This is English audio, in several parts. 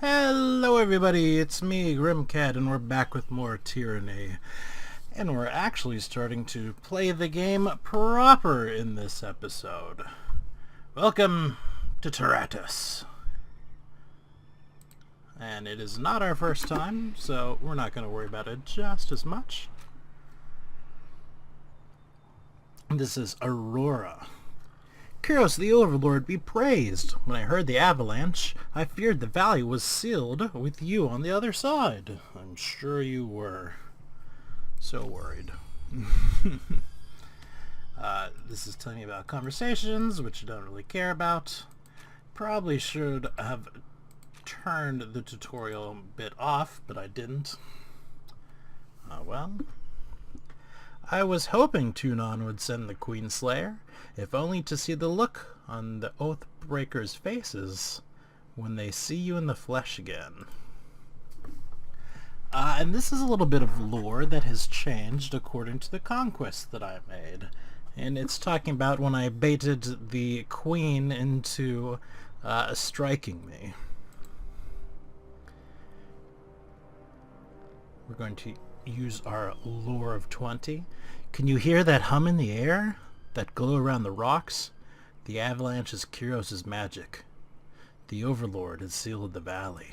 Hello everybody, it's me, Grimcat, and we're back with more Tyranny. And we're actually starting to play the game proper in this episode. Welcome to Tyranny. And it is not our first time, so we're not going to worry about it just as much. This is Aurora. Kyros the Overlord be praised! When I heard the avalanche, I feared the valley was sealed with you on the other side. I'm sure you were. So worried. This is telling me about conversations, which I don't really care about. Probably should have turned the tutorial bit off, but I didn't. Well. I was hoping Tunon would send the Queen Slayer, if only to see the look on the Oathbreakers' faces when they see you in the flesh again. And this is a little bit of lore that has changed according to the conquest that I made. And it's talking about when I baited the Queen into striking me. We're going to use our lore of 20. Can you hear that hum in the air? That glow around the rocks? The avalanche is Kyros' magic. The Overlord has sealed the valley.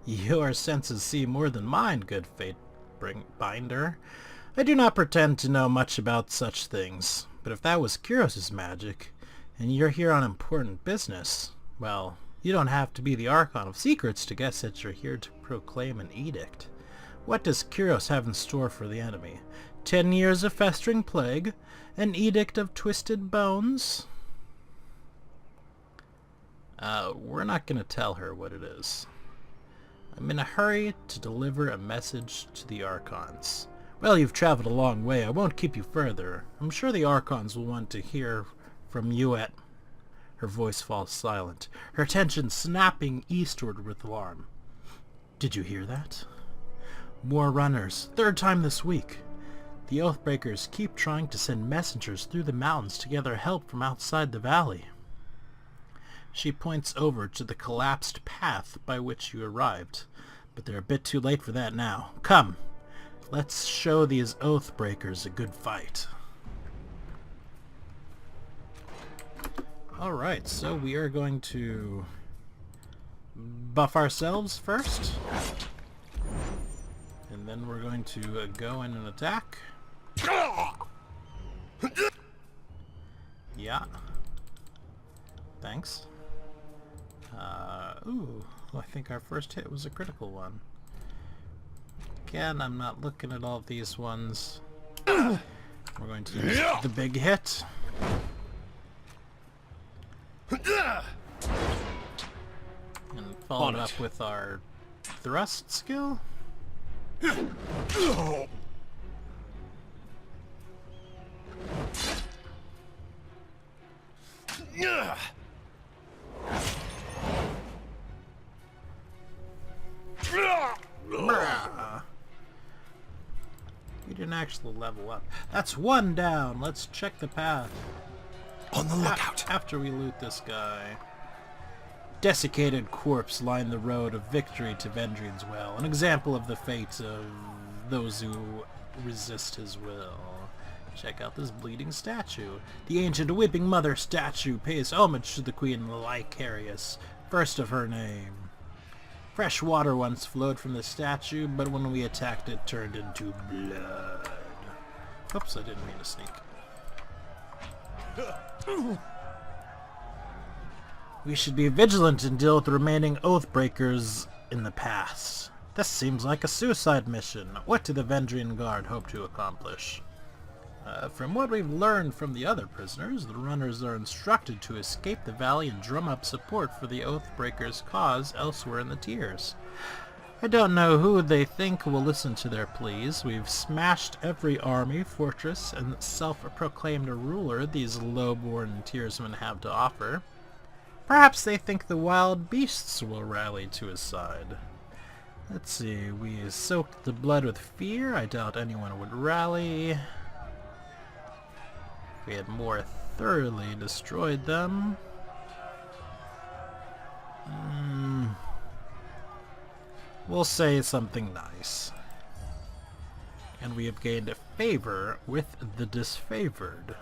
Your senses see more than mine, good Fate-binder. I do not pretend to know much about such things, but if that was Kyros' magic, and you're here on important business, well, you don't have to be the Archon of Secrets to guess that you're here to proclaim an edict. What does Kyros have in store for the enemy? 10 years of festering plague? An edict of twisted bones? We're not going to tell her what it is. I'm in a hurry to deliver a message to the Archons. Well, you've traveled a long way. I won't keep you further. I'm sure the Archons will want to hear from you at... Her voice falls silent, her attention snapping eastward with alarm. Did you hear that? More runners, 3rd time this week. The Oathbreakers keep trying to send messengers through the mountains to gather help from outside the valley. She points over to the collapsed path by which you arrived, but they're a bit too late for that now. Come, let's show these Oathbreakers a good fight. Alright, so we are going to buff ourselves first. And then we're going to go in and attack. Yeah. Thanks. Ooh, I think our first hit was a critical one. Again, I'm not looking at all of these ones. We're going to use the big hit. And follow it up with our thrust skill. You didn't actually level up. That's 1 down. Let's check the path. On the lookout. After we loot this guy. Desiccated corpse line the road of victory to Vendrian's Well, an example of the fate of those who resist his will. Check out this bleeding statue. The ancient weeping mother statue pays homage to the Queen Lycarius, first of her name. Fresh water once flowed from the statue, but when we attacked it turned into blood. Oops, I didn't mean to sneak. We should be vigilant and deal with the remaining Oathbreakers in the past. This seems like a suicide mission. What do the Vendrian Guard hope to accomplish? From what we've learned from the other prisoners, the runners are instructed to escape the valley and drum up support for the Oathbreakers' cause elsewhere in the tiers. I don't know who they think will listen to their pleas. We've smashed every army, fortress, and self-proclaimed ruler these low-born tiersmen have to offer. Perhaps they think the wild beasts will rally to his side. Let's see, we soaked the blood with fear. I doubt anyone would rally. We had more thoroughly destroyed them. We'll say something nice. And we have gained a favor with the disfavored.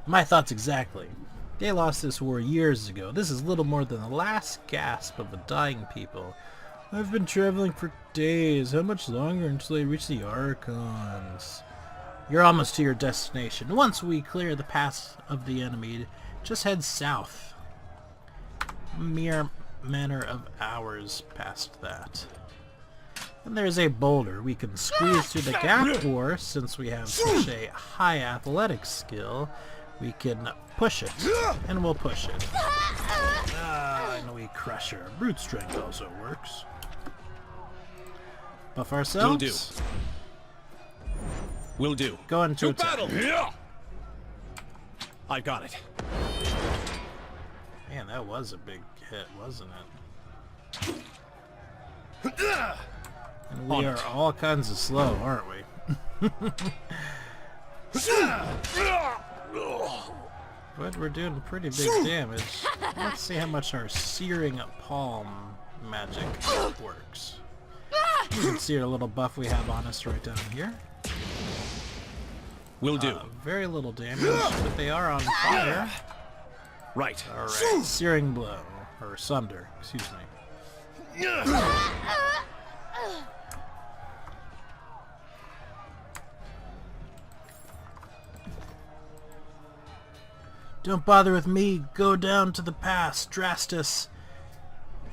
My thoughts exactly. They lost this war years ago. This is little more than the last gasp of a dying people. I've been traveling for days. How much longer until I reach the Archons? You're almost to your destination. Once we clear the path of the enemy, just head south. A mere matter of hours past that. And there's a boulder we can squeeze through the gap, or since we have such a high athletic skill, we can push it, and we'll push it. And we crush her. Brute strength also works. Buff ourselves. Will do. Go into attack. battle. Yeah. I got it. Man, that was a big hit, wasn't it? And we are all kinds of slow, aren't we? But we're doing pretty big damage. Let's see how much our searing palm magic works. You can see our little buff we have on us right down here. Will do. Very little damage, but they are on fire. Right. Alright, searing blow. Or sunder, excuse me. Don't bother with me. Go down to the pass, Drastus.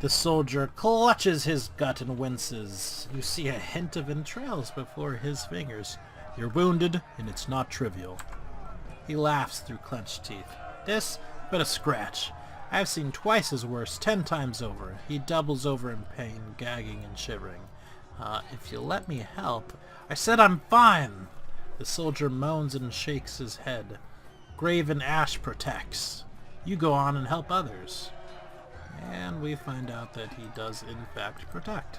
The soldier clutches his gut and winces. You see a hint of entrails before his fingers. You're wounded, and it's not trivial. He laughs through clenched teeth. This, but a scratch. I've seen twice as worse, 10 times over. He doubles over in pain, gagging and shivering. If you let me help... I said I'm fine! The soldier moans and shakes his head. Graven ash protects. You go on and help others. And we find out that he does in fact protect.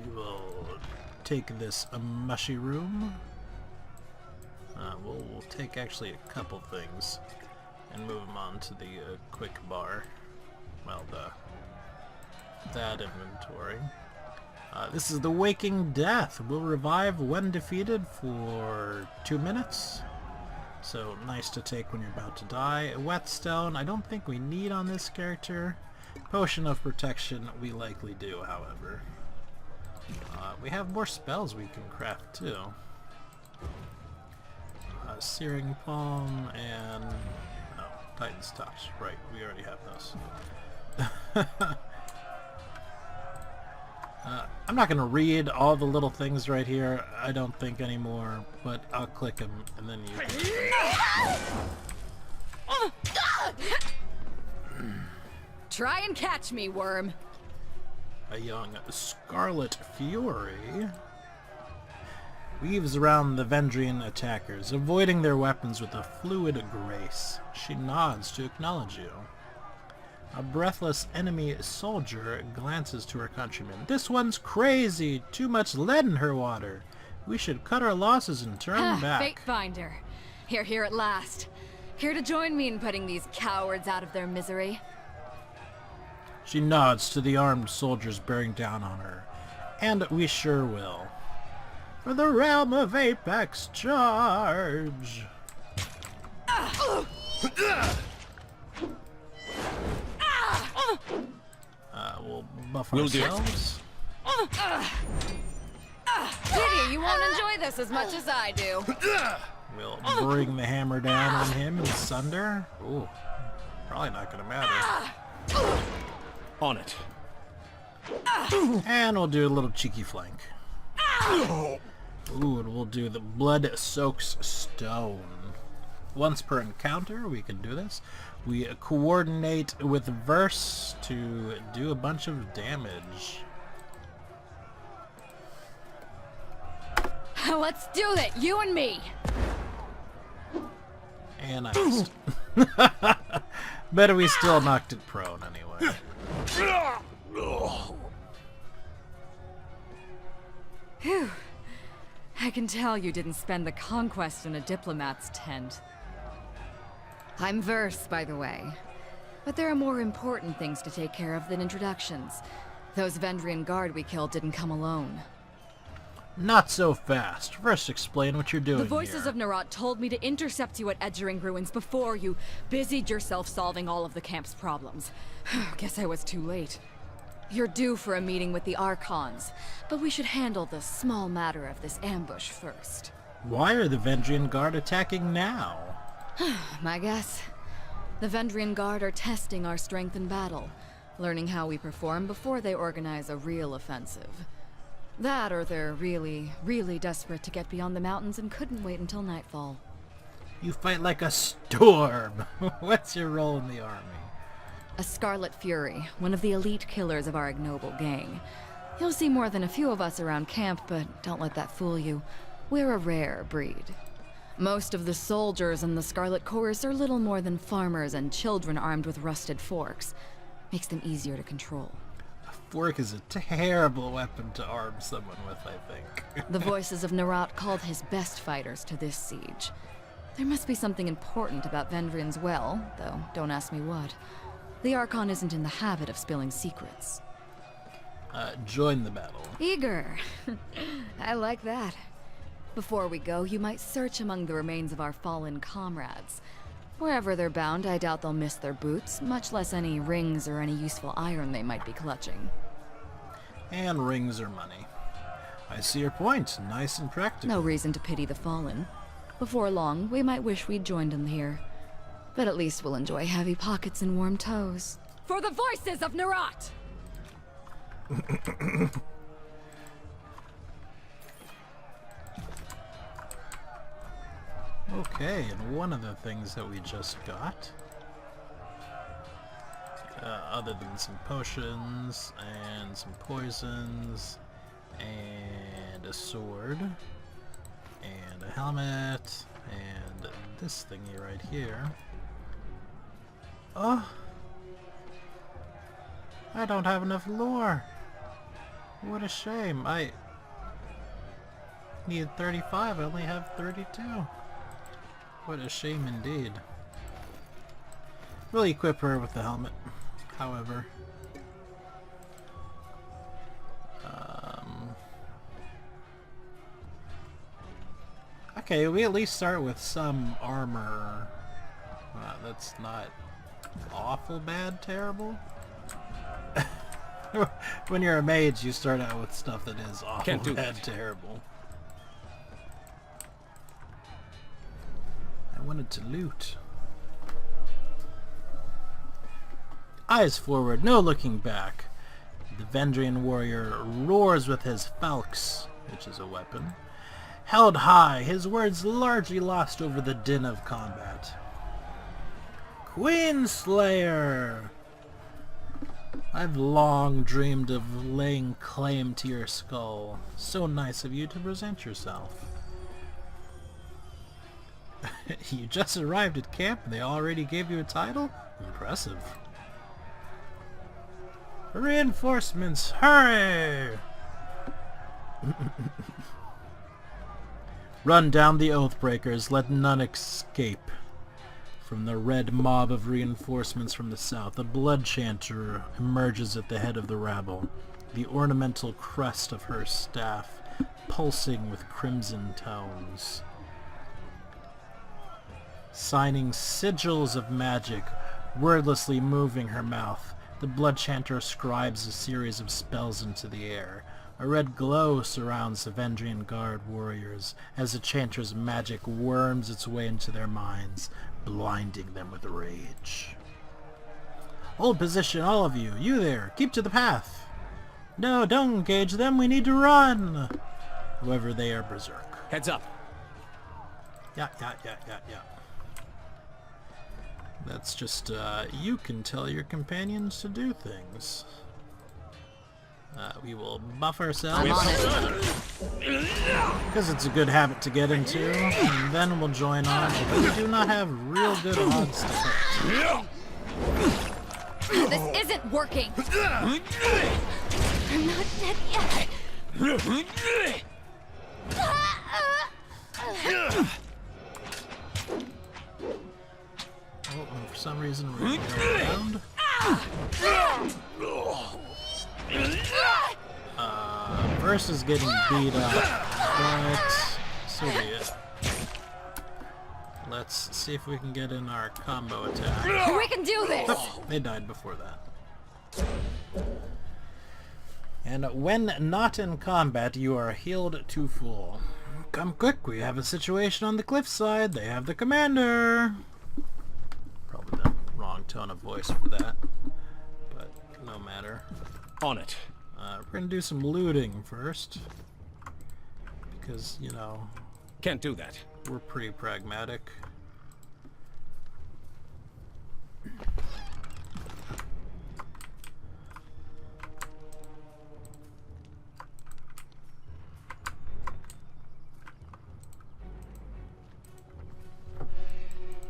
We will take this mushy room. We'll take actually a couple things and move them on to the quick bar. Well, that inventory. This is the Waking Death. Will revive when defeated for 2 minutes. So nice to take when you're about to die. Whetstone, I don't think we need on this character. Potion of Protection, we likely do, however. We have more spells we can craft too. Searing Palm and... oh, Titan's Touch. Right, we already have those. I'm not going to read all the little things right here, I don't think anymore, but I'll click them and then you can... Try and catch me, worm. A young Scarlet Fury weaves around the Vendrian attackers, avoiding their weapons with a fluid grace. She nods to acknowledge you. A breathless enemy soldier glances to her countrymen. This one's crazy! Too much lead in her water! We should cut our losses and turn back. Fate Finder. Here at last. Here to join me in putting these cowards out of their misery. She nods to the armed soldiers bearing down on her. And we sure will. For the realm of Apex, charge! We'll buff ourselves. Pity you won't enjoy this as much as I do. We'll bring the hammer down on him and sunder. Ooh, probably not gonna matter. On it. And we'll do a little cheeky flank. Ooh, and we'll do the Blood Soaks Stone. Once per encounter, we can do this. We coordinate with Verse to do a bunch of damage. Let's do it, you and me. And I missed. But we still knocked it prone anyway. Phew. I can tell you didn't spend the conquest in a diplomat's tent. I'm Verse, by the way. But there are more important things to take care of than introductions. Those Vendrian guard we killed didn't come alone. Not so fast. First explain what you're doing The voices here. of Nerat told me to intercept you at Edgering Ruins before you busied yourself solving all of the camp's problems. Guess I was too late. You're due for a meeting with the Archons, but we should handle the small matter of this ambush first. Why are the Vendrian Guard attacking now? My guess? The Vendrian Guard are testing our strength in battle, learning how we perform before they organize a real offensive. That, or they're really, really desperate to get beyond the mountains and couldn't wait until nightfall. You fight like a storm. What's your role in the army? A Scarlet Fury, one of the elite killers of our ignoble gang. You'll see more than a few of us around camp, but don't let that fool you. We're a rare breed. Most of the soldiers in the Scarlet Chorus are little more than farmers and children armed with rusted forks. Makes them easier to control. Fork is a terrible weapon to arm someone with, I think. The voices of Nerat called his best fighters to this siege. There must be something important about Vendrian's well, though don't ask me what. The Archon isn't in the habit of spilling secrets. Join the battle. Eager. I like that. Before we go, you might search among the remains of our fallen comrades. Wherever they're bound, I doubt they'll miss their boots, much less any rings or any useful iron they might be clutching. And rings are money. I see your point. Nice and practical. No reason to pity the fallen. Before long, we might wish we'd joined them here. But at least we'll enjoy heavy pockets and warm toes. For the voices of Nerat! Okay, and one of the things that we just got, other than some potions and some poisons and a sword and a helmet and this thingy right here. Oh, I don't have enough lore. What a shame. I needed 35, I only have 32. What a shame indeed. We'll equip her with the helmet, however. Okay, we at least start with some armor. That's not awful bad terrible. When you're a mage, you start out with stuff that is awful Can't do bad that. terrible. I wanted to loot. Eyes forward, no looking back. The Vendrian warrior roars with his falx, which is a weapon. Held high, his words largely lost over the din of combat. Queenslayer! I've long dreamed of laying claim to your skull. So nice of you to present yourself. You just arrived at camp and they already gave you a title? Impressive. Reinforcements, hurry! Run down the Oathbreakers, let none escape. From the red mob of reinforcements from the south, a blood chanter emerges at the head of the rabble, the ornamental crest of her staff pulsing with crimson tones. Signing sigils of magic, wordlessly moving her mouth, the blood chanter scribes a series of spells into the air. A red glow surrounds the Vendrian Guard warriors as the chanter's magic worms its way into their minds, blinding them with rage. Hold position, all of you. You there, keep to the path. No, don't engage them, we need to run. However, they are berserk. Heads up. Yeah. That's just, you can tell your companions to do things. We will buff ourselves, I'm on it. because it's a good habit to get into, and then we'll join on, but we do not have real good odds to hit. This isn't working! I'm not dead yet! some reason we're going around. Verse is getting beat up, but so be it. Let's see if we can get in our combo attack. We can do this! Oh, they died before that. And when not in combat, you are healed to full. Come quick, we have a situation on the cliffside. They have the commander. Probably the wrong tone of voice for that, but no matter. On it. We're gonna do some looting first, because, you know, Can't do that. we're pretty pragmatic.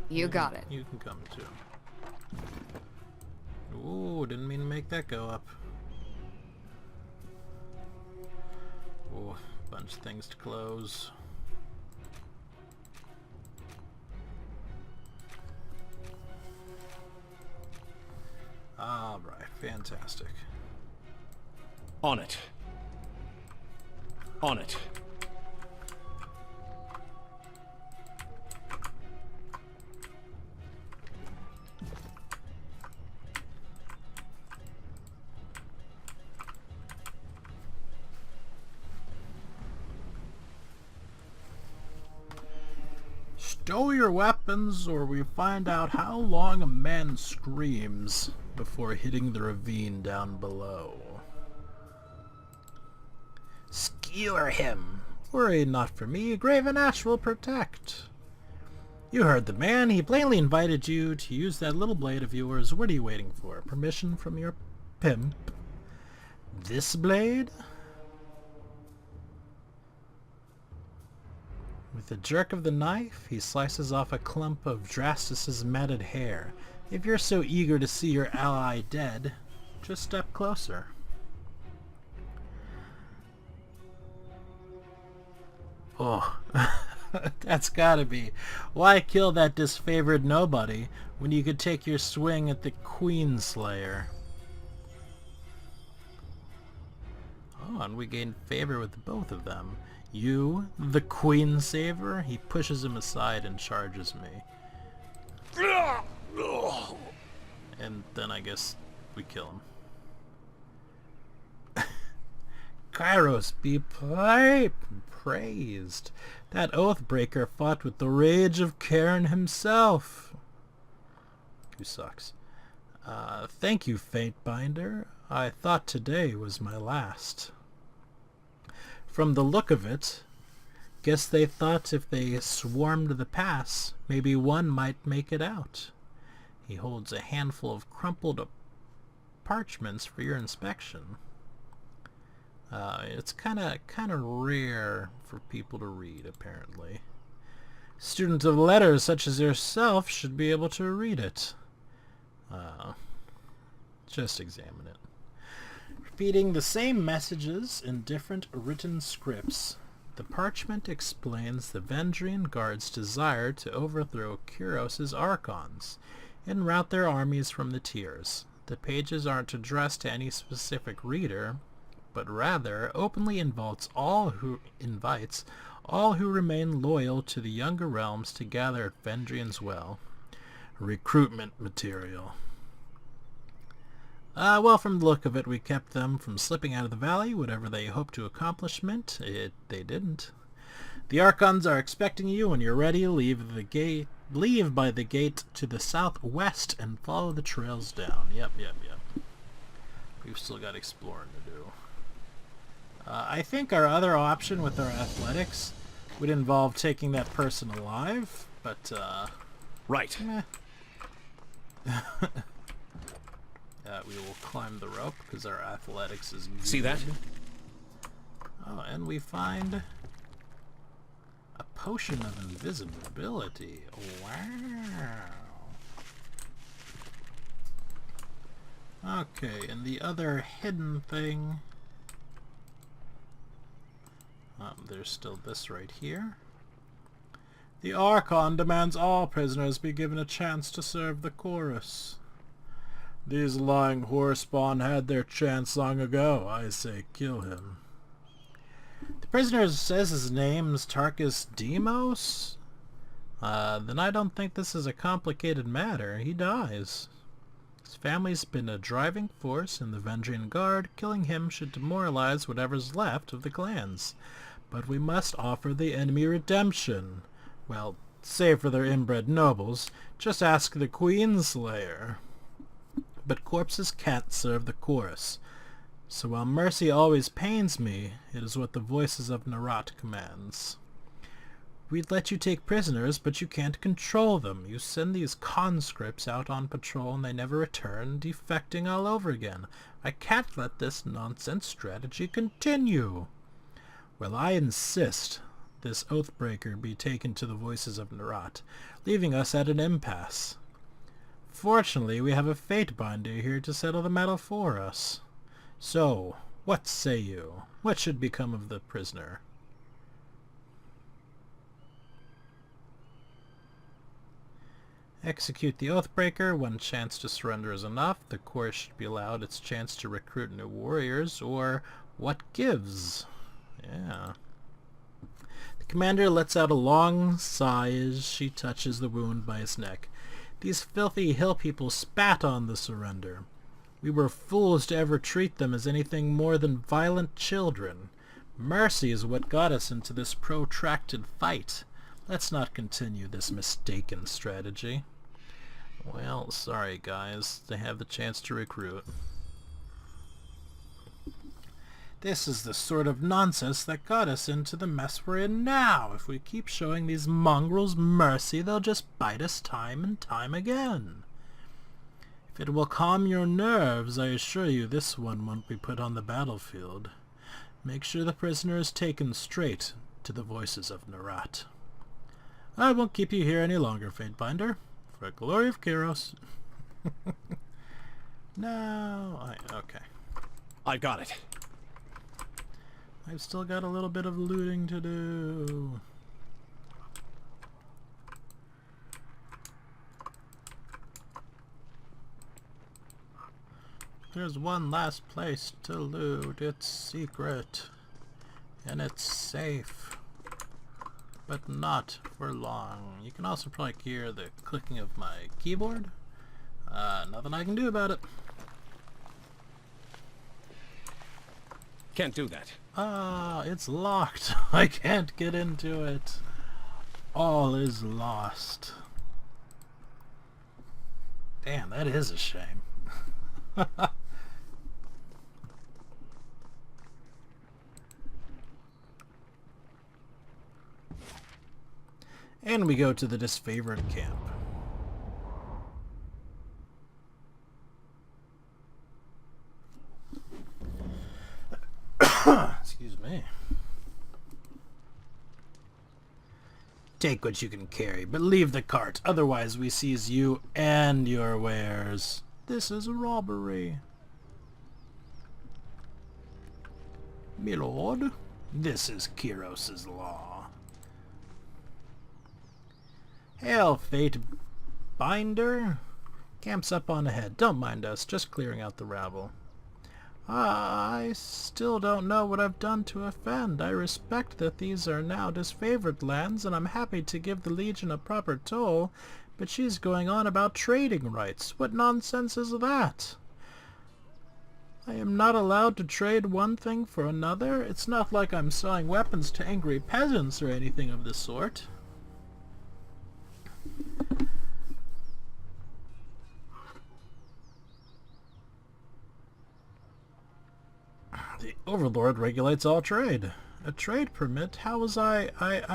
You got it. You can come too. Ooh, didn't mean to make that go up. Ooh, bunch of things to close. Alright, fantastic. On it. On it. Stow your weapons, or we find out how long a man screams before hitting the ravine down below. Skewer him. Worry not for me, Graven Ash will protect. You heard the man. He plainly invited you to use that little blade of yours. What are you waiting for? Permission from your pimp? This blade? With a jerk of the knife, he slices off a clump of Drastus's matted hair. If you're so eager to see your ally dead, just step closer. Oh, that's gotta be. Why kill that disfavored nobody when you could take your swing at the Queen Slayer? Oh, and we gained favor with both of them. You, the Queen Saver? He pushes him aside and charges me. And then I guess we kill him. Kairos be praised. That Oathbreaker fought with the rage of Cairn himself. Who sucks. Thank you, Faintbinder. I thought today was my last. From the look of it, guess they thought if they swarmed the pass, maybe one might make it out. He holds a handful of crumpled parchments for your inspection. It's kind of rare for people to read, apparently. Students of letters such as yourself should be able to read it. Just examine it. Repeating the same messages in different written scripts, the parchment explains the Vendrian Guard's desire to overthrow Kyros' Archons and rout their armies from the tiers. The pages aren't addressed to any specific reader, but rather openly invites all who remain loyal to the younger realms to gather at Vendrian's Well. Recruitment material. Well, from the look of it, we kept them from slipping out of the valley. Whatever they hoped to accomplishment, they didn't. The Archons are expecting you when you're ready. Leave by the gate to the southwest and follow the trails down. Yep. We've still got exploring to do. I think our other option with our athletics would involve taking that person alive, but Right. we will climb the rope because our athletics is good. See that? Oh, and we find a potion of invisibility. Wow. Okay, and the other hidden thing... there's still this right here. The Archon demands all prisoners be given a chance to serve the chorus. These lying whorespawn had their chance long ago. I say kill him. The prisoner says his name's Tarkus Demos? Then I don't think this is a complicated matter. He dies. His family's been a driving force in the Vendrian Guard. Killing him should demoralize whatever's left of the clans. But we must offer the enemy redemption. Well, save for their inbred nobles. Just ask the Queenslayer. But corpses can't serve the chorus. So while mercy always pains me, it is what the voices of Narat commands. We'd let you take prisoners, but you can't control them. You send these conscripts out on patrol and they never return, defecting all over again. I can't let this nonsense strategy continue. Well, I insist this Oathbreaker be taken to the voices of Narat, leaving us at an impasse. Fortunately, we have a Fatebinder here to settle the matter for us. So, what say you? What should become of the prisoner? Execute the Oathbreaker. One chance to surrender is enough. The chorus should be allowed its chance to recruit new warriors, or what gives? Yeah. The commander lets out a long sigh as she touches the wound by his neck. These filthy hill people spat on the surrender. We were fools to ever treat them as anything more than violent children. Mercy is what got us into this protracted fight. Let's not continue this mistaken strategy. Well, sorry guys, they have the chance to recruit. This is the sort of nonsense that got us into the mess we're in now. If we keep showing these mongrels mercy, they'll just bite us time and time again. If it will calm your nerves, I assure you this one won't be put on the battlefield. Make sure the prisoner is taken straight to the voices of Narat. I won't keep you here any longer, Fatebinder. For the glory of Kyros. Okay. I got it. I've still got a little bit of looting to do. There's one last place to loot. It's secret. And it's safe. But not for long. You can also probably hear the clicking of my keyboard. Nothing I can do about it. Can't do that. It's locked. I can't get into it. All is lost. Damn, that is a shame. And we go to the disfavored camp. Excuse me. Take what you can carry, but leave the cart, otherwise we seize you and your wares. This is robbery. My lord, this is Kyros' law. Hail, Fatebinder. Camp's up on ahead. Don't mind us, just clearing out the rabble. I still don't know what I've done to offend. I respect that these are now disfavored lands, and I'm happy to give the Legion a proper toll, but she's going on about trading rights. What nonsense is that? I am not allowed to trade one thing for another? It's not like I'm selling weapons to angry peasants or anything of the sort. The Overlord regulates all trade. A trade permit? How was I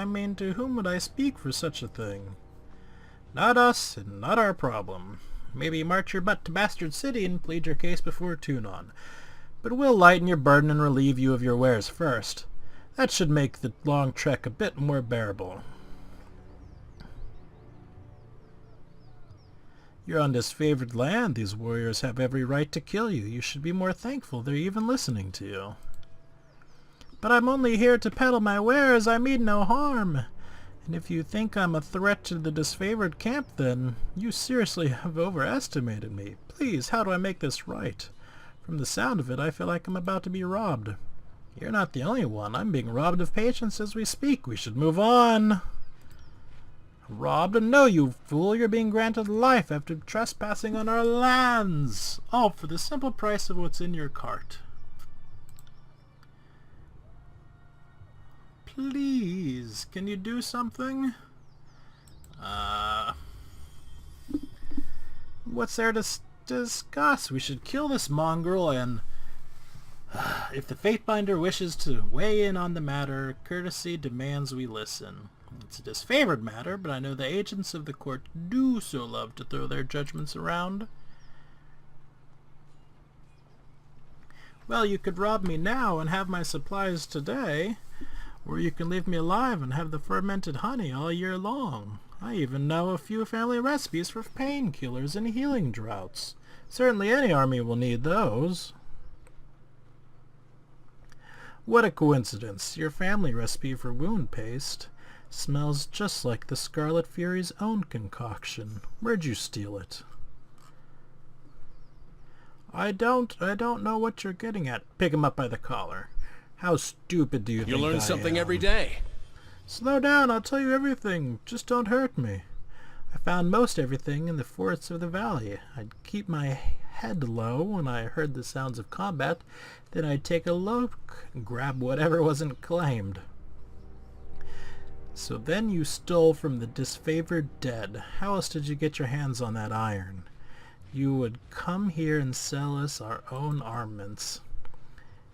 mean, to whom would I speak for such a thing? Not us, and not our problem. Maybe march your butt to Bastard City and plead your case before Tunon. But we'll lighten your burden and relieve you of your wares first. That should make the long trek a bit more bearable. You're on disfavored land. These warriors have every right to kill you. You should be more thankful they're even listening to you. But I'm only here to peddle my wares. I mean no harm. And if you think I'm a threat to the disfavored camp, then you seriously have overestimated me. Please, how do I make this right? From the sound of it, I feel like I'm about to be robbed. You're not the only one. I'm being robbed of patience as we speak. We should move on. Robbed? No, you fool. You're being granted life after trespassing on our lands. All for the simple price of what's in your cart. Please, can you do something? What's there to discuss? We should kill this mongrel, and if the Fatebinder wishes to weigh in on the matter, courtesy demands we listen. It's a disfavored matter, but I know the agents of the court do so love to throw their judgments around. Well, you could rob me now and have my supplies today, or you can leave me alive and have the fermented honey all year long. I even know a few family recipes for painkillers and healing droughts. Certainly any army will need those. What a coincidence. Your family recipe for wound paste smells just like the Scarlet Fury's own concoction. Where'd you steal it? I don't know what you're getting at. Pick him up by the collar. How stupid do you think I am? You learn something every day. Slow down, I'll tell you everything. Just don't hurt me. I found most everything in the forests of the valley. I'd keep my head low when I heard the sounds of combat. Then I'd take a look and grab whatever wasn't claimed. So then you stole from the disfavored dead. How else did you get your hands on that iron? You would come here and sell us our own armaments.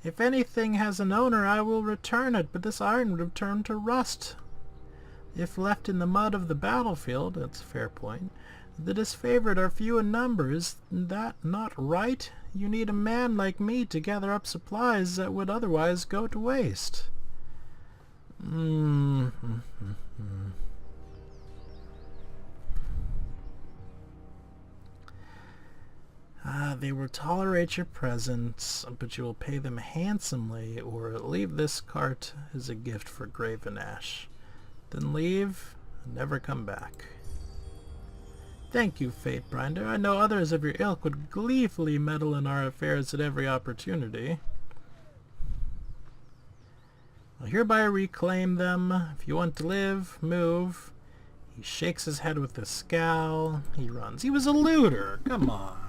If anything has an owner, I will return it, but this iron would have turned to rust. If left in the mud of the battlefield, that's a fair point, the disfavored are few in number. Is that not right? You need a man like me to gather up supplies that would otherwise go to waste. They will tolerate your presence, but you will pay them handsomely, or leave this cart as a gift for Graven Ash. Then leave and never come back. Thank you, Fatebinder. I know others of your ilk would gleefully meddle in our affairs at every opportunity. I hereby reclaim them. If you want to live, move. He shakes his head with a scowl. He runs. He was a looter. Come on.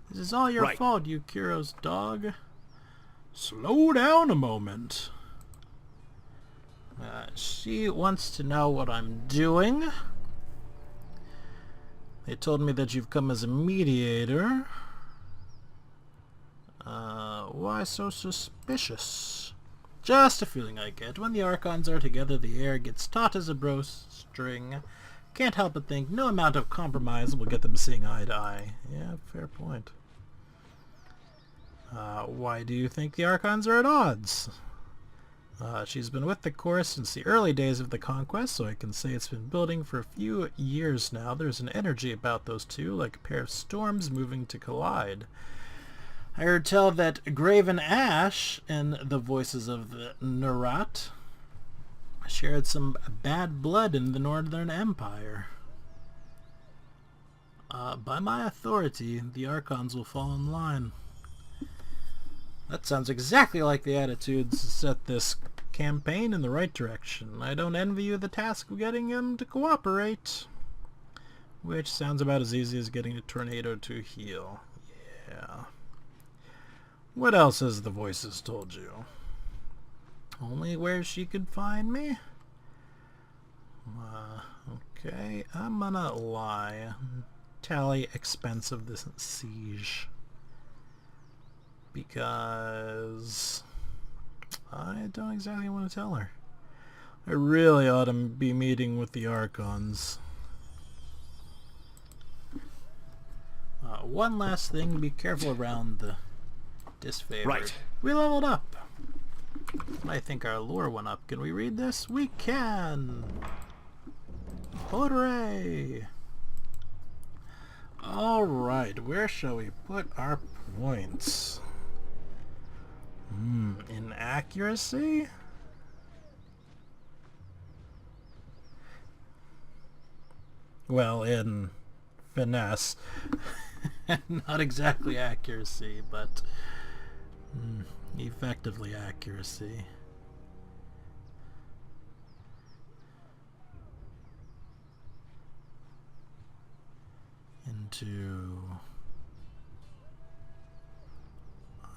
This is all your fault, you Kuro's dog. Slow down a moment. She wants to know what I'm doing. They told me that you've come as a mediator. Why so suspicious? Just a feeling I get. When the Archons are together, the air gets taut as a bowstring. Can't help but think no amount of compromise will get them seeing eye to eye. Yeah, fair point. Why do you think the Archons are at odds? She's been with the Course since the early days of the Conquest, so I can say it's been building for a few years now. There's an energy about those two, like a pair of storms moving to collide. I heard tell that Graven Ash and the voices of the Nerat shared some bad blood in the Northern Empire. By my authority, the Archons will fall in line. That sounds exactly like the attitudes to set this campaign in the right direction. I don't envy you the task of getting him to cooperate. Which sounds about as easy as getting a tornado to heal. Yeah. What else has the voices told you? Only where she could find me? Okay, I'm gonna lie. Tally expense of this siege. Because I don't exactly want to tell her. I really ought to be meeting with the Archons. One last thing, be careful around the disfavored. Right. We leveled up. I think our lore went up. Can we read this? We can! Hooray! Alright, where shall we put our points? Inaccuracy? Well, in finesse. Not exactly accuracy, but effectively accuracy. Into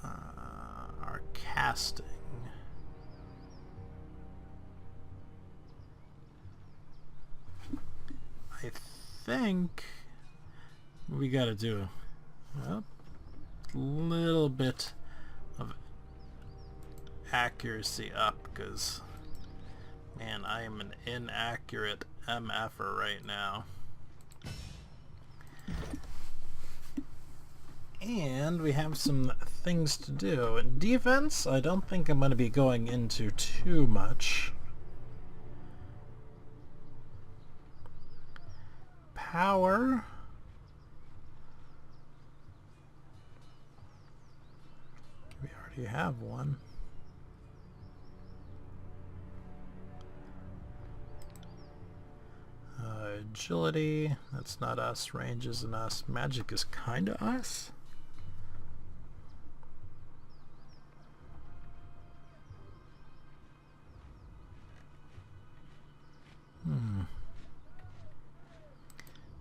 our casting. I think we gotta do a little bit of accuracy up, because man, I am an inaccurate MFer right now. And we have some things to do. In defense, I don't think I'm going to be going into too much. Power. We already have one. Agility, that's not us. Range isn't us. Magic is kinda us.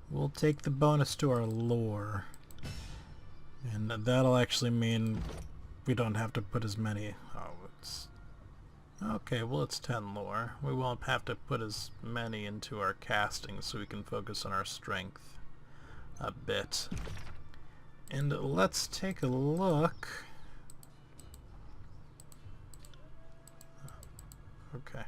We'll take the bonus to our lore. And that'll actually mean we don't have to put as many... Oh, it's... Okay, well it's 10 lore. We won't have to put as many into our casting, so we can focus on our strength a bit. And let's take a look. Okay.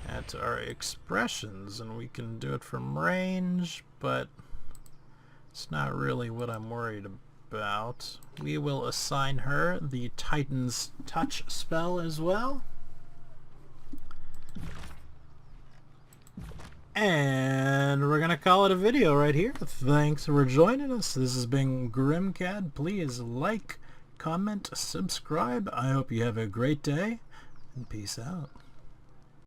At our expressions, and we can do it from range, but it's not really what I'm worried about. We will assign her the Titan's Touch spell as well. And we're gonna call it a video right here. Thanks for joining us. This has been Grimcad. Please like, comment, subscribe. I hope you have a great day, and peace out.